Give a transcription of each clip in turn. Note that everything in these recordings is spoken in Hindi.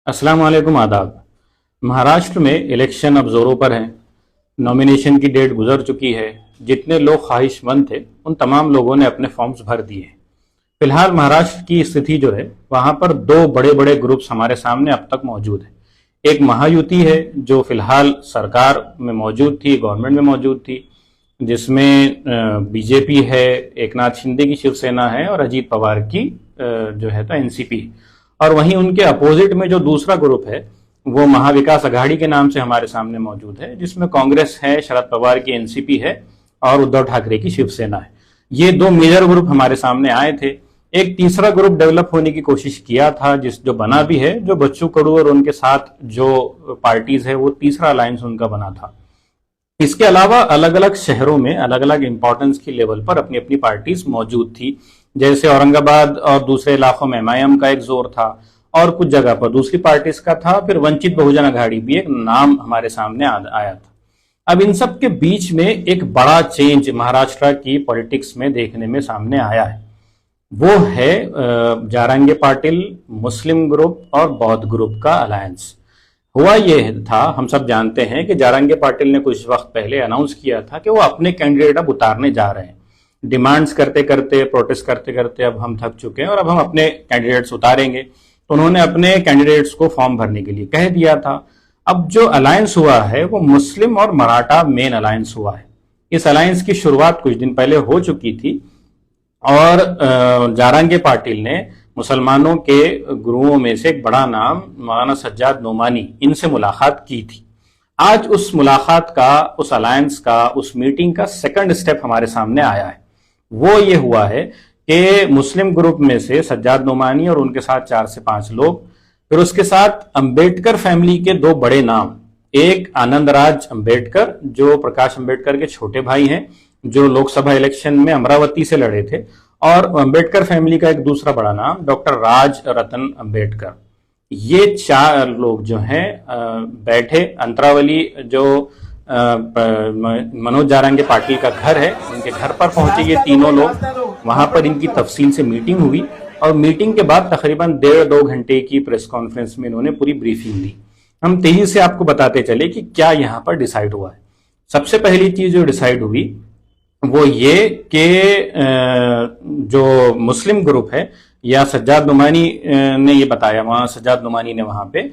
अस्सलाम वालेकुम, आदाब। महाराष्ट्र में इलेक्शन अब जोरों पर हैं। नॉमिनेशन की डेट गुजर चुकी है। जितने लोग ख्वाहिशमंद थे उन तमाम लोगों ने अपने फॉर्म्स भर दिए हैं। फिलहाल महाराष्ट्र की स्थिति जो है वहां पर दो बड़े बड़े ग्रुप्स हमारे सामने अब तक मौजूद है। एक महायुति है जो फिलहाल सरकार में मौजूद थी, गवर्नमेंट में मौजूद थी, जिसमें बीजेपी है, एकनाथ शिंदे की शिवसेना है और अजीत पवार की जो है तो एनसीपी। और वहीं उनके अपोजिट में जो दूसरा ग्रुप है वो महाविकास अघाड़ी के नाम से हमारे सामने मौजूद है, जिसमें कांग्रेस है, शरद पवार की एनसीपी है और उद्धव ठाकरे की शिवसेना है। ये दो मेजर ग्रुप हमारे सामने आए थे। एक तीसरा ग्रुप डेवलप होने की कोशिश किया था, जो बना भी है, जो बच्चू कडू और उनके साथ जो पार्टीज है वो तीसरा अलायंस उनका बना था। इसके अलावा अलग अलग शहरों में अलग अलग इंपॉर्टेंस की लेवल पर अपनी अपनी पार्टीज मौजूद थी। जैसे औरंगाबाद और दूसरे इलाकों में एमआईएम का एक जोर था और कुछ जगह पर दूसरी पार्टीज का था। फिर वंचित बहुजन अघाड़ी भी एक नाम हमारे सामने आया था। अब इन सब के बीच में एक बड़ा चेंज महाराष्ट्र की पॉलिटिक्स में देखने में सामने आया है। वो है जारंगे पाटिल, मुस्लिम ग्रुप और बौद्ध ग्रुप का अलायंस। हुआ ये था, हम सब जानते हैं कि जारंगे पाटिल ने कुछ वक्त पहले अनाउंस किया था कि वो अपने कैंडिडेट अब उतारने जा रहे हैं। डिमांड्स करते करते, प्रोटेस्ट करते करते अब हम थक चुके हैं और अब हम अपने कैंडिडेट्स उतारेंगे। तो उन्होंने अपने कैंडिडेट्स को फॉर्म भरने के लिए कह दिया था। अब जो अलायंस हुआ है वो मुस्लिम और मराठा मेन अलायंस हुआ है। इस अलायंस की शुरुआत कुछ दिन पहले हो चुकी थी और जारंगे पाटिल ने मुसलमानों के गुरुओं में से एक बड़ा नाम मौलाना सज्जाद नोमानी, इनसे मुलाकात की थी। आज उस मुलाकात का, उस अलायंस का, उस मीटिंग का सेकंड स्टेप हमारे सामने आया है। वो ये हुआ है कि मुस्लिम ग्रुप में से सज्जाद नोमानी और उनके साथ 4 से 5 लोग, फिर उसके साथ अंबेडकर फैमिली के 2 बड़े नाम, एक आनंद राज अंबेडकर जो प्रकाश अंबेडकर के छोटे भाई हैं, जो लोकसभा इलेक्शन में अमरावती से लड़े थे, और अंबेडकर फैमिली का एक दूसरा बड़ा नाम डॉक्टर राज रतन अंबेडकर। ये 4 लोग जो हैं बैठे अंतरावली, जो मनोज जारंगे पाटिल का घर है, उनके घर पर पहुंचे ये तीनों लोग। वहां पर इनकी तफसील से मीटिंग हुई और मीटिंग के बाद तकरीबन 1.5-2 घंटे की प्रेस कॉन्फ्रेंस में इन्होंने पूरी ब्रीफिंग दी। हम तेजी से आपको बताते चले कि क्या यहां पर डिसाइड हुआ है। सबसे पहली चीज जो डिसाइड हुई वो ये कि जो मुस्लिम ग्रुप है, या सज्जाद नुमानी ने ये बताया, वहां सज्जाद नुमानी ने वहां पे,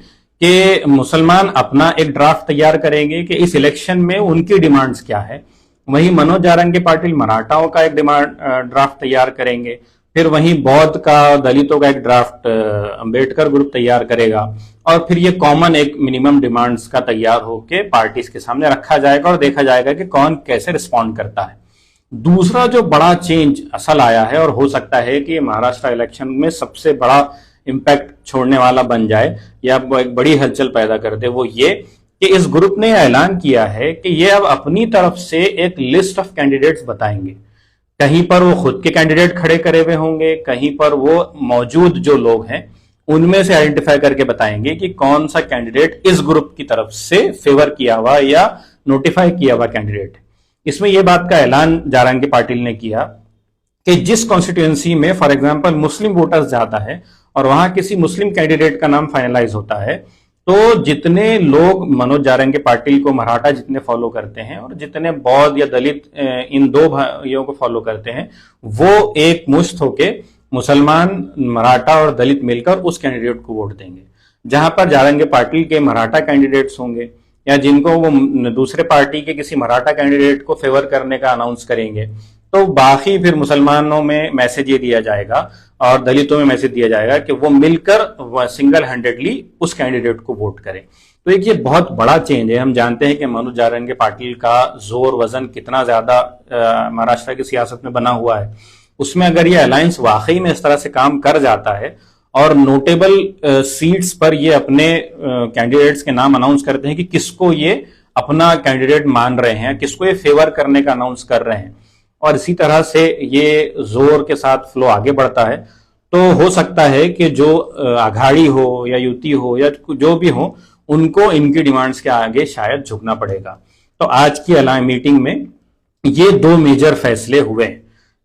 कि मुसलमान अपना एक ड्राफ्ट तैयार करेंगे कि इस इलेक्शन में उनकी डिमांड्स क्या है। वहीं मनोज जारंगे पाटिल मराठाओं का एक ड्राफ्ट तैयार करेंगे। फिर वहीं बौद्ध का, दलितों का एक ड्राफ्ट अंबेडकर ग्रुप तैयार करेगा और फिर ये कॉमन एक मिनिमम डिमांड्स का तैयार होके पार्टीज के सामने रखा जाएगा और देखा जाएगा कि कौन कैसे रिस्पॉन्ड करता है। दूसरा जो बड़ा चेंज असल आया है, और हो सकता है कि महाराष्ट्र इलेक्शन में सबसे बड़ा इंपैक्ट छोड़ने वाला बन जाए या एक बड़ी हलचल पैदा कर दे, वो ये कि इस ग्रुप ने ऐलान किया है कि ये अब अपनी तरफ से एक लिस्ट ऑफ कैंडिडेट्स बताएंगे। कहीं पर वो खुद के कैंडिडेट खड़े करे हुए होंगे, कहीं पर वो मौजूद जो लोग हैं उनमें से आइडेंटिफाई करके बताएंगे कि कौन सा कैंडिडेट इस ग्रुप की तरफ से फेवर किया हुआ या नोटिफाई किया हुआ कैंडिडेट है। इसमें यह बात का ऐलान जारंगे पाटिल ने किया कि जिस कॉन्स्टिट्यूएंसी में फॉर एग्जांपल मुस्लिम वोटर्स जाता है और वहां किसी मुस्लिम कैंडिडेट का नाम फाइनलाइज होता है, तो जितने लोग मनोज जारंगे पाटिल को मराठा जितने फॉलो करते हैं और जितने बौद्ध या दलित इन 2 भाइयों को फॉलो करते हैं, वो एक मुश्त होके मुसलमान, मराठा और दलित मिलकर उस कैंडिडेट को वोट देंगे। जहां पर जारंगे पाटिल के मराठा कैंडिडेट्स होंगे या जिनको वो दूसरे पार्टी के किसी मराठा कैंडिडेट को फेवर करने का अनाउंस करेंगे, तो बाकी फिर मुसलमानों में मैसेज ये दिया जाएगा और दलितों में मैसेज दिया जाएगा कि वो मिलकर सिंगल हैंडेडली उस कैंडिडेट को वोट करें। तो एक ये बहुत बड़ा चेंज है। हम जानते हैं कि मनोज जारंगे पाटिल का जोर वजन कितना ज्यादा महाराष्ट्र की सियासत में बना हुआ है। उसमें अगर ये अलायंस वाकई में इस तरह से काम कर जाता है और नोटेबल सीट्स पर ये अपने कैंडिडेट्स के नाम अनाउंस करते हैं कि किसको ये अपना कैंडिडेट मान रहे हैं, किसको ये फेवर करने का अनाउंस कर रहे हैं, और इसी तरह से ये जोर के साथ फ्लो आगे बढ़ता है, तो हो सकता है कि जो अघाड़ी हो या युति हो या जो भी हो, उनको इनकी डिमांड्स के आगे शायद झुकना पड़ेगा। तो आज की मीटिंग में ये 2 मेजर फैसले हुए।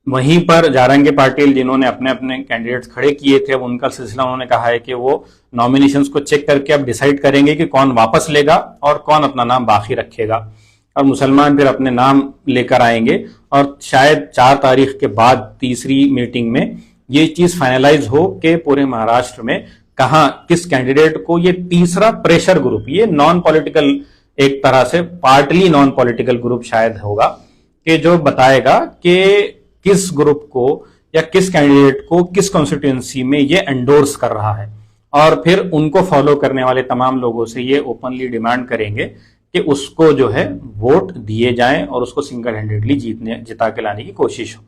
वहीं पर जारंगी पाटिल जिन्होंने अपने अपने कैंडिडेट्स खड़े किए थे, अब उनका सिलसिला उन्होंने कहा है कि वो नॉमिनेशंस को चेक करके अब डिसाइड करेंगे कि कौन वापस लेगा और कौन अपना नाम बाकी रखेगा, और मुसलमान फिर अपने नाम लेकर आएंगे और शायद 4 तारीख के बाद तीसरी मीटिंग में ये चीज फाइनलाइज हो कि पूरे महाराष्ट्र में कहां किस कैंडिडेट को, ये तीसरा प्रेशर ग्रुप, ये नॉन पॉलिटिकल, एक तरह से पार्टली नॉन पॉलिटिकल ग्रुप शायद होगा कि जो बताएगा कि किस ग्रुप को या किस कैंडिडेट को किस कॉन्स्टिट्यूएंसी में ये एंडोर्स कर रहा है, और फिर उनको फॉलो करने वाले तमाम लोगों से ये ओपनली डिमांड करेंगे कि उसको जो है वोट दिए जाएं और उसको सिंगल हैंडेडली जिता के लाने की कोशिश हो।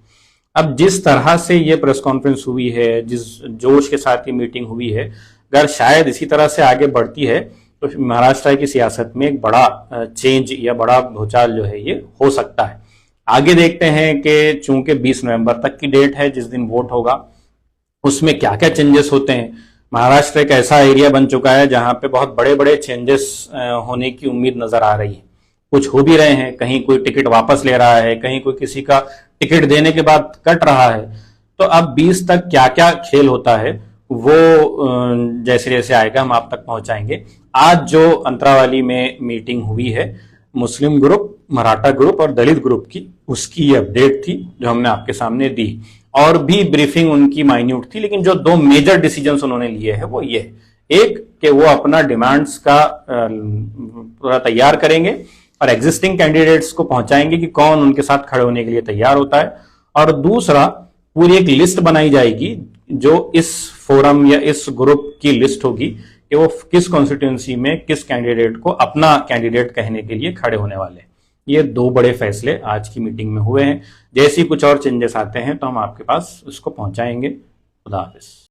अब जिस तरह से ये प्रेस कॉन्फ्रेंस हुई है, जिस जोश के साथ ये मीटिंग हुई है, अगर शायद इसी तरह से आगे बढ़ती है तो महाराष्ट्र की सियासत में एक बड़ा चेंज या बड़ा भूचाल जो है ये हो सकता है। आगे देखते हैं कि चूंकि 20 नवंबर तक की डेट है जिस दिन वोट होगा, उसमें क्या क्या चेंजेस होते हैं। महाराष्ट्र एक ऐसा एरिया बन चुका है जहां पे बहुत बड़े बड़े चेंजेस होने की उम्मीद नजर आ रही है। कुछ हो भी रहे हैं, कहीं कोई टिकट वापस ले रहा है, कहीं कोई किसी का टिकट देने के बाद कट रहा है। तो अब 20 तक क्या क्या खेल होता है वो जैसे जैसे आएगा हम आप तक पहुंचाएंगे। आज जो अंतरावाली में मीटिंग हुई है मुस्लिम ग्रुप, मराठा ग्रुप और दलित ग्रुप की, उसकी ये अपडेट थी जो हमने आपके सामने दी। और भी ब्रीफिंग उनकी माइन्यूट थी, लेकिन जो 2 मेजर डिसीजंस उन्होंने लिए हैं वो ये, एक कि वो अपना डिमांड्स का पूरा तैयार करेंगे और एग्जिस्टिंग कैंडिडेट्स को पहुंचाएंगे कि कौन उनके साथ खड़े होने के लिए तैयार होता है, और दूसरा पूरी एक लिस्ट बनाई जाएगी जो इस फोरम या इस ग्रुप की लिस्ट होगी कि वो किस कॉन्स्टिट्यूंसी में किस कैंडिडेट को अपना कैंडिडेट कहने के लिए खड़े होने वाले हैं। ये 2 बड़े फैसले आज की मीटिंग में हुए हैं। जैसे ही कुछ और चेंजेस आते हैं तो हम आपके पास उसको पहुंचाएंगे। खुदा हाफिज।